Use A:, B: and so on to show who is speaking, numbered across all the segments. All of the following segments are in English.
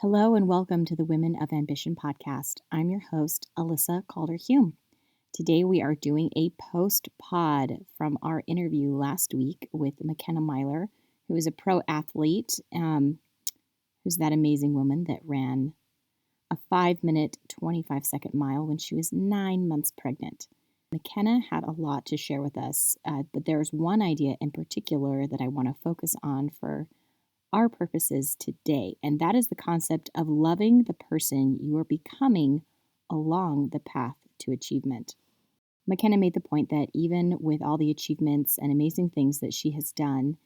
A: Hello and welcome to the Women of Ambition podcast. I'm your host, Alyssa Calder Hulme. Today we are doing a post pod from our interview last week with McKenna Myler, who is a pro athlete, who's that amazing woman that ran a 5-minute, 25-second mile when she was 9 months pregnant. McKenna had a lot to share with us, but there's one idea in particular that I want to focus on for our purposes today, and that is the concept of loving the person you are becoming along the path to achievement. McKenna made the point that even with all the achievements and amazing things that she has done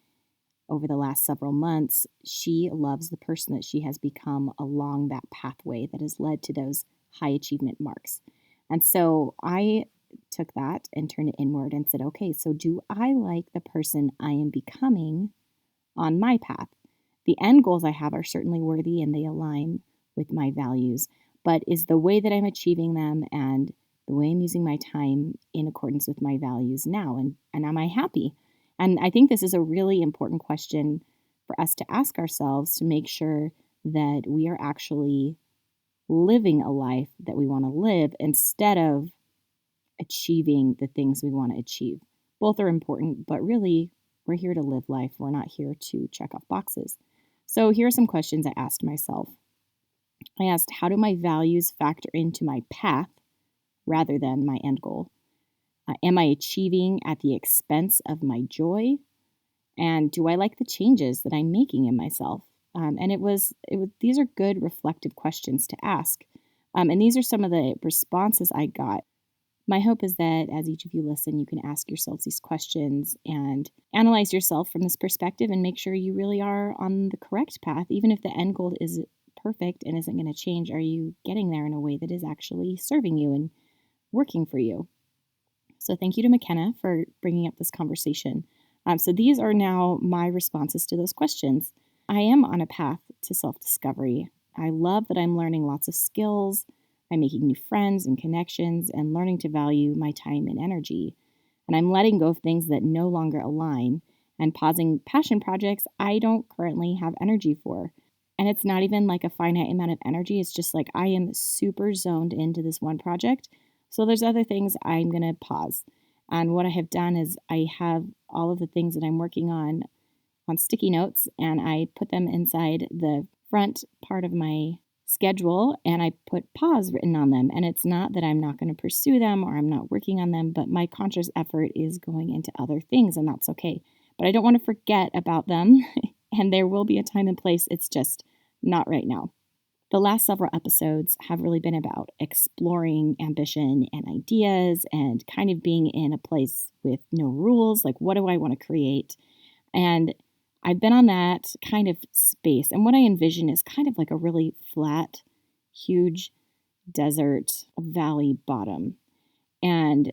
A: over the last several months, she loves the person that she has become along that pathway that has led to those high achievement marks. And so I took that and turned it inward and said, okay, so do I like the person I am becoming on my path? The end goals I have are certainly worthy and they align with my values, but is the way that I'm achieving them and the way I'm using my time in accordance with my values now? And am I happy? And I think this is a really important question for us to ask ourselves to make sure that we are actually living a life that we want to live instead of achieving the things we want to achieve. Both are important, but really, we're here to live life. We're not here to check off boxes. So here are some questions I asked myself. I asked, how do my values factor into my path rather than my end goal? Am I achieving at the expense of my joy? And do I like the changes that I'm making in myself? These are good reflective questions to ask. And these are some of the responses I got. My hope is that as each of you listen, you can ask yourselves these questions and analyze yourself from this perspective and make sure you really are on the correct path. Even if the end goal is perfect and isn't going to change, are you getting there in a way that is actually serving you and working for you? So thank you to McKenna for bringing up this conversation. So these are now my responses to those questions. I am on a path to self-discovery. I love that I'm learning lots of skills. I'm making new friends and connections and learning to value my time and energy. And I'm letting go of things that no longer align and pausing passion projects I don't currently have energy for. And it's not even like a finite amount of energy. It's just like I am super zoned into this one project. So there's other things I'm going to pause. And what I have done is I have all of the things that I'm working on sticky notes, and I put them inside the front part of my schedule, and I put pause written on them. And it's not that I'm not going to pursue them or I'm not working on them, but my conscious effort is going into other things, and that's okay. But I don't want to forget about them, and there will be a time and place. It's just not right now. The last several episodes have really been about exploring ambition and ideas and kind of being in a place with no rules, like what do I want to create? And I've been on that kind of space. And what I envision is kind of like a really flat, huge desert valley bottom. And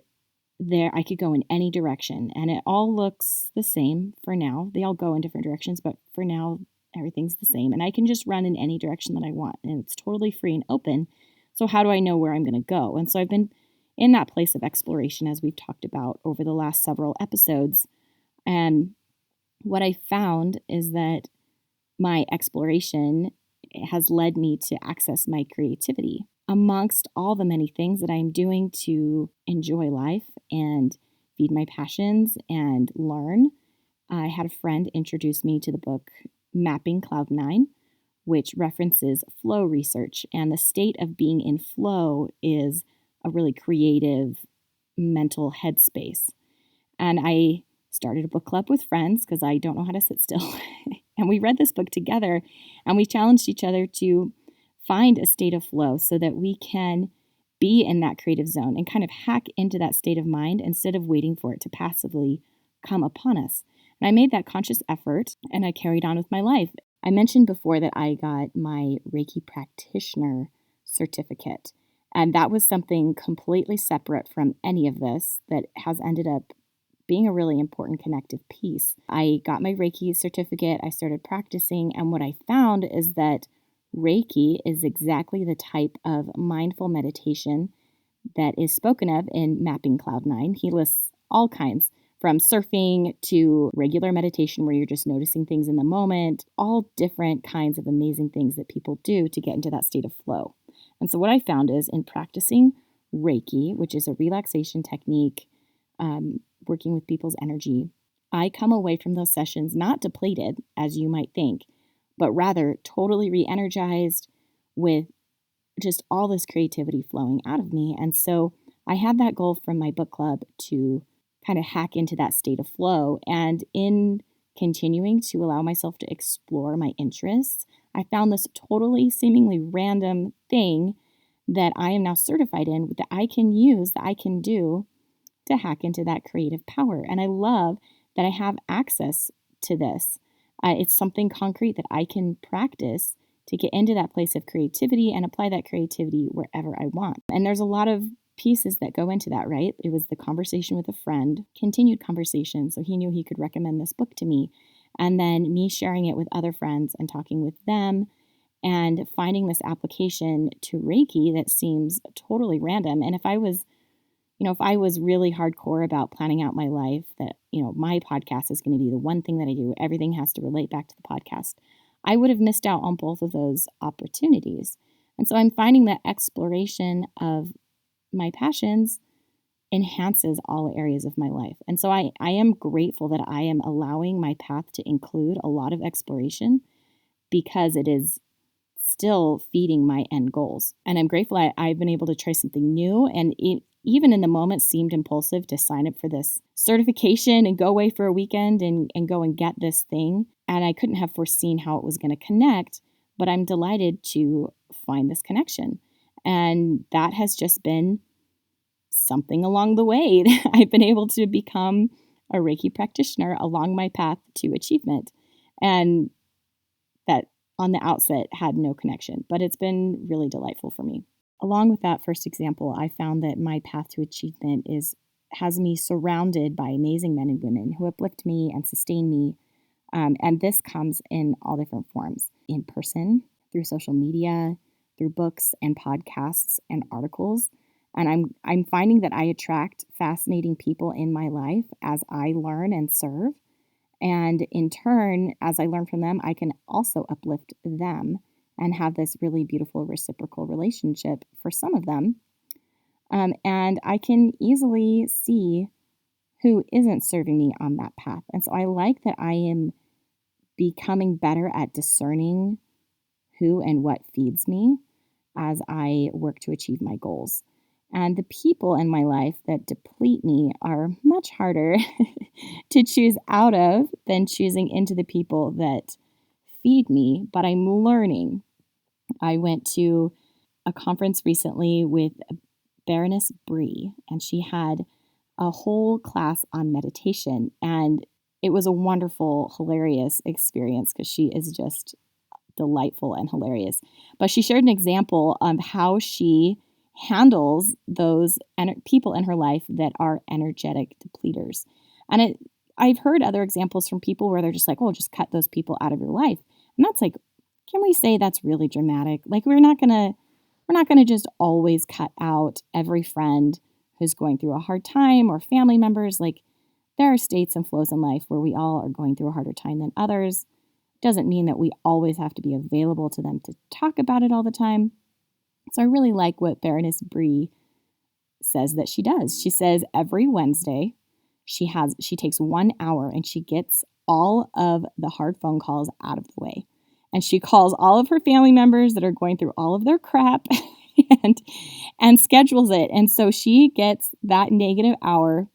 A: there I could go in any direction. And it all looks the same for now. They all go in different directions, but for now, everything's the same. And I can just run in any direction that I want. And it's totally free and open. So how do I know where I'm going to go? And so I've been in that place of exploration, as we've talked about over the last several episodes. And what I found is that my exploration has led me to access my creativity amongst all the many things that I'm doing to enjoy life and feed my passions and learn. I had a friend introduce me to the book Mapping Cloud 9, which references flow research. And the state of being in flow is a really creative mental headspace. And I started a book club with friends because I don't know how to sit still. And we read this book together and we challenged each other to find a state of flow so that we can be in that creative zone and kind of hack into that state of mind instead of waiting for it to passively come upon us. And I made that conscious effort and I carried on with my life. I mentioned before that I got my Reiki practitioner certificate. And that was something completely separate from any of this that has ended up being a really important connective piece. I got my Reiki certificate, I started practicing, and what I found is that Reiki is exactly the type of mindful meditation that is spoken of in Mapping Cloud 9. He lists all kinds, from surfing to regular meditation where you're just noticing things in the moment, all different kinds of amazing things that people do to get into that state of flow. And so what I found is in practicing Reiki, which is a relaxation technique, working with people's energy, I come away from those sessions not depleted, as you might think, but rather totally re-energized with just all this creativity flowing out of me. And so I had that goal from my book club to kind of hack into that state of flow. And in continuing to allow myself to explore my interests, I found this totally seemingly random thing that I am now certified in that I can use, that I can do to hack into that creative power. And I love that I have access to this. It's something concrete that I can practice to get into that place of creativity and apply that creativity wherever I want. And there's a lot of pieces that go into that, right? It was the conversation with a friend, continued conversation. So he knew he could recommend this book to me. And then me sharing it with other friends and talking with them and finding this application to Reiki that seems totally random. And if I was really hardcore about planning out my life, that, my podcast is going to be the one thing that I do, everything has to relate back to the podcast, I would have missed out on both of those opportunities. And so I'm finding that exploration of my passions enhances all areas of my life. And so I am grateful that I am allowing my path to include a lot of exploration because it is still feeding my end goals. And I'm grateful I've been able to try something new. And it, even in the moment, seemed impulsive to sign up for this certification and go away for a weekend and go and get this thing. And I couldn't have foreseen how it was going to connect, but I'm delighted to find this connection. And that has just been something along the way that I've been able to become a Reiki practitioner along my path to achievement. And that on the outset had no connection, but it's been really delightful for me. Along with that first example, I found that my path to achievement has me surrounded by amazing men and women who uplift me and sustain me. And this comes in all different forms, in person, through social media, through books and podcasts and articles. And I'm finding that I attract fascinating people in my life as I learn and serve. And in turn, as I learn from them, I can also uplift them and have this really beautiful reciprocal relationship for some of them. And I can easily see who isn't serving me on that path. And so I like that I am becoming better at discerning who and what feeds me as I work to achieve my goals. And the people in my life that deplete me are much harder to choose out of than choosing into the people that feed me, but I'm learning. I went to a conference recently with Baroness Bree, and she had a whole class on meditation, and it was a wonderful, hilarious experience because she is just delightful and hilarious. But she shared an example of how she handles those people in her life that are energetic depleters. And I've heard other examples from people where they're just like, oh, just cut those people out of your life. And that's like, can we say that's really dramatic? Like we're not gonna just always cut out every friend who's going through a hard time or family members. Like there are states and flows in life where we all are going through a harder time than others. Doesn't mean that we always have to be available to them to talk about it all the time. So I really like what Baroness Bree says that she does. She says every Wednesday she takes 1 hour and she gets all of the hard phone calls out of the way. And she calls all of her family members that are going through all of their crap and schedules it. And so she gets that negative hour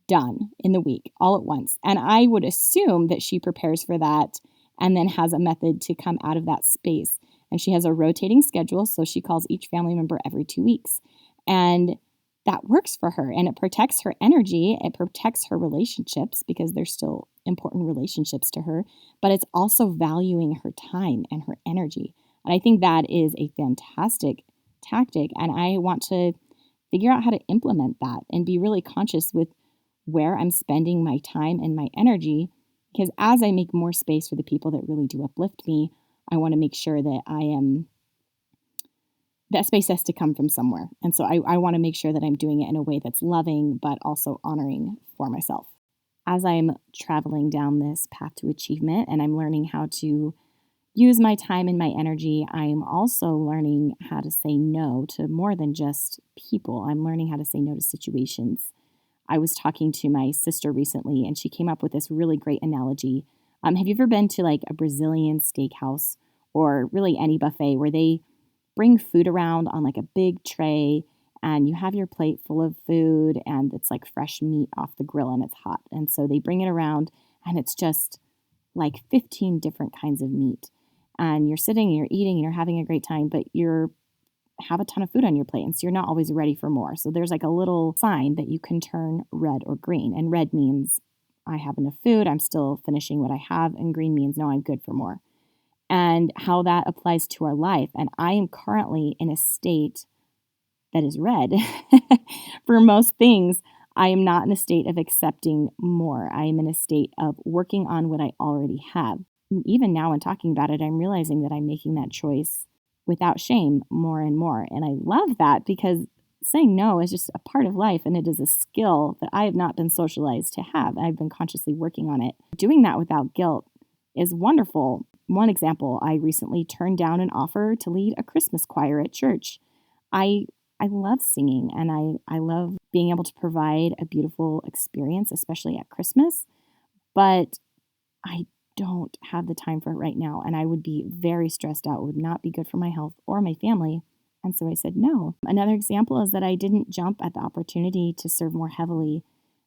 A: done in the week all at once. And I would assume that she prepares for that and then has a method to come out of that space. And she has a rotating schedule, so she calls each family member every 2 weeks. And that works for her, and it protects her energy. It protects her relationships because they're still important relationships to her, but it's also valuing her time and her energy. And I think that is a fantastic tactic, and I want to figure out how to implement that and be really conscious with where I'm spending my time and my energy, because as I make more space for the people that really do uplift me, I want to make sure that that space has to come from somewhere. And so I want to make sure that I'm doing it in a way that's loving, but also honoring for myself. as I'm traveling down this path to achievement and I'm learning how to use my time and my energy, I'm also learning how to say no to more than just people. I'm learning how to say no to situations. I was talking to my sister recently and she came up with this really great analogy. Have you ever been to like a Brazilian steakhouse or really any buffet where they bring food around on like a big tray and you have your plate full of food and it's like fresh meat off the grill and it's hot. And so they bring it around and it's just like 15 different kinds of meat. And you're sitting and you're eating and you're having a great time, but you're have a ton of food on your plate. And so you're not always ready for more. So there's like a little sign that you can turn red or green. And red means I have enough food. I'm still finishing what I have. And green means no, I'm good for more. And how that applies to our life. And I am currently in a state that is red. For most things, I am not in a state of accepting more. I am in a state of working on what I already have. And even now, in talking about it, I'm realizing that I'm making that choice without shame more and more. And I love that because saying no is just a part of life and it is a skill that I have not been socialized to have. I've been consciously working on it. Doing that without guilt is wonderful. One example, I recently turned down an offer to lead a Christmas choir at church. I I love singing and I love being able to provide a beautiful experience, especially at Christmas, but I don't have the time for it right now. And I would be very stressed out. It would not be good for my health or my family. And so I said no. Another example is that I didn't jump at the opportunity to serve more heavily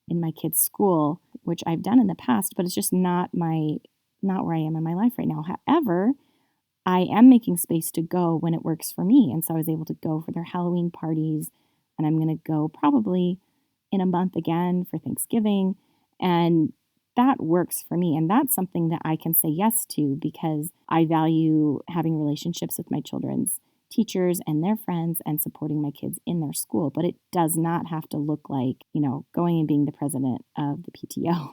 A: in my kids' school, which I've done in the past, but it's just not where I am in my life right now. However, I am making space to go when it works for me. And so I was able to go for their Halloween parties, and I'm going to go probably in a month again for Thanksgiving. And that works for me. And that's something that I can say yes to because I value having relationships with my children's teachers and their friends and supporting my kids in their school. But it does not have to look like, going and being the president of the PTO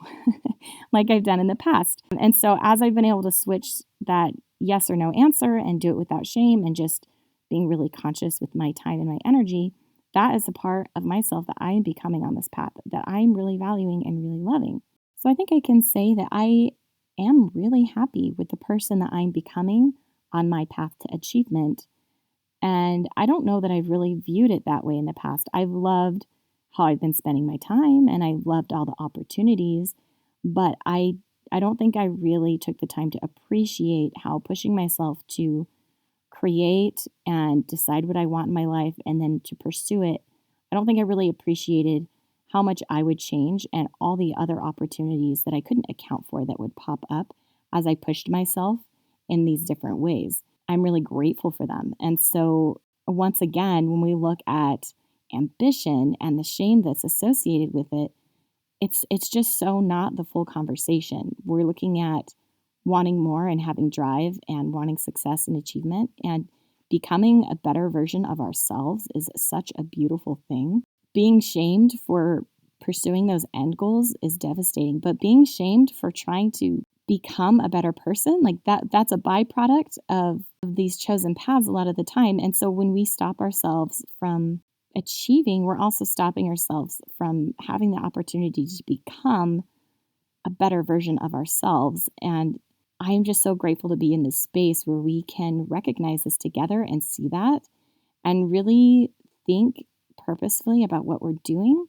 A: like I've done in the past. And so as I've been able to switch that yes or no answer and do it without shame and just being really conscious with my time and my energy, that is a part of myself that I am becoming on this path that I'm really valuing and really loving. So I think I can say that I am really happy with the person that I'm becoming on my path to achievement. And I don't know that I've really viewed it that way in the past. I've loved how I've been spending my time and I've loved all the opportunities, but I don't think I really took the time to appreciate how pushing myself to create and decide what I want in my life and then to pursue it, I don't think I really appreciated how much I would change and all the other opportunities that I couldn't account for that would pop up as I pushed myself in these different ways. I'm really grateful for them. And so, once again, when we look at ambition and the shame that's associated with it, it's just so not the full conversation. We're looking at wanting more and having drive and wanting success and achievement and becoming a better version of ourselves is such a beautiful thing. Being shamed for pursuing those end goals is devastating, but being shamed for trying to become a better person, like that's a byproduct of these chosen paths a lot of the time. And so when we stop ourselves from achieving, we're also stopping ourselves from having the opportunity to become a better version of ourselves. And I'm just so grateful to be in this space where we can recognize this together and see that and really think purposefully about what we're doing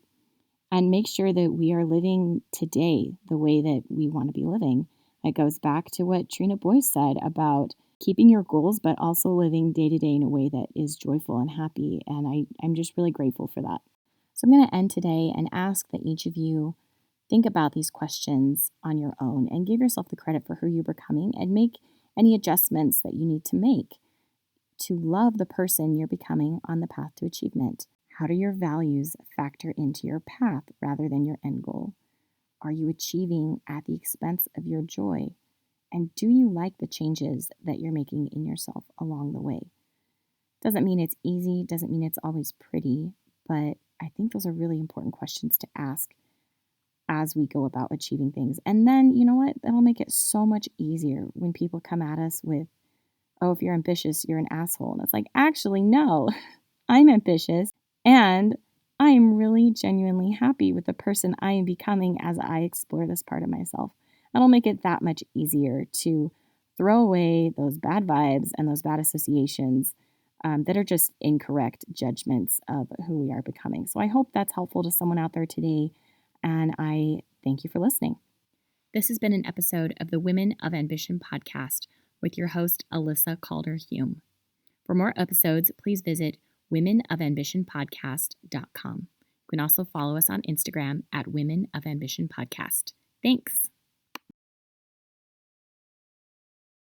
A: and make sure that we are living today the way that we want to be living. It goes back to what Trina Boyce said about keeping your goals, but also living day to day in a way that is joyful and happy. And I'm just really grateful for that. So I'm going to end today and ask that each of you think about these questions on your own and give yourself the credit for who you're becoming and make any adjustments that you need to make to love the person you're becoming on the path to achievement. How do your values factor into your path rather than your end goal? Are you achieving at the expense of your joy? And do you like the changes that you're making in yourself along the way? Doesn't mean it's easy, doesn't mean it's always pretty, but I think those are really important questions to ask as we go about achieving things. And then, you know what? That'll make it so much easier when people come at us with, oh, if you're ambitious, you're an asshole. And it's like, actually, no, I'm ambitious and I am really genuinely happy with the person I am becoming as I explore this part of myself. That'll make it that much easier to throw away those bad vibes and those bad associations that are just incorrect judgments of who we are becoming. So I hope that's helpful to someone out there today, and I thank you for listening. This has been an episode of the Women of Ambition podcast with your host, Alyssa Calder Hulme. For more episodes, please visit womenofambitionpodcast.com. You can also follow us on Instagram at Women of Ambition Podcast. Thanks.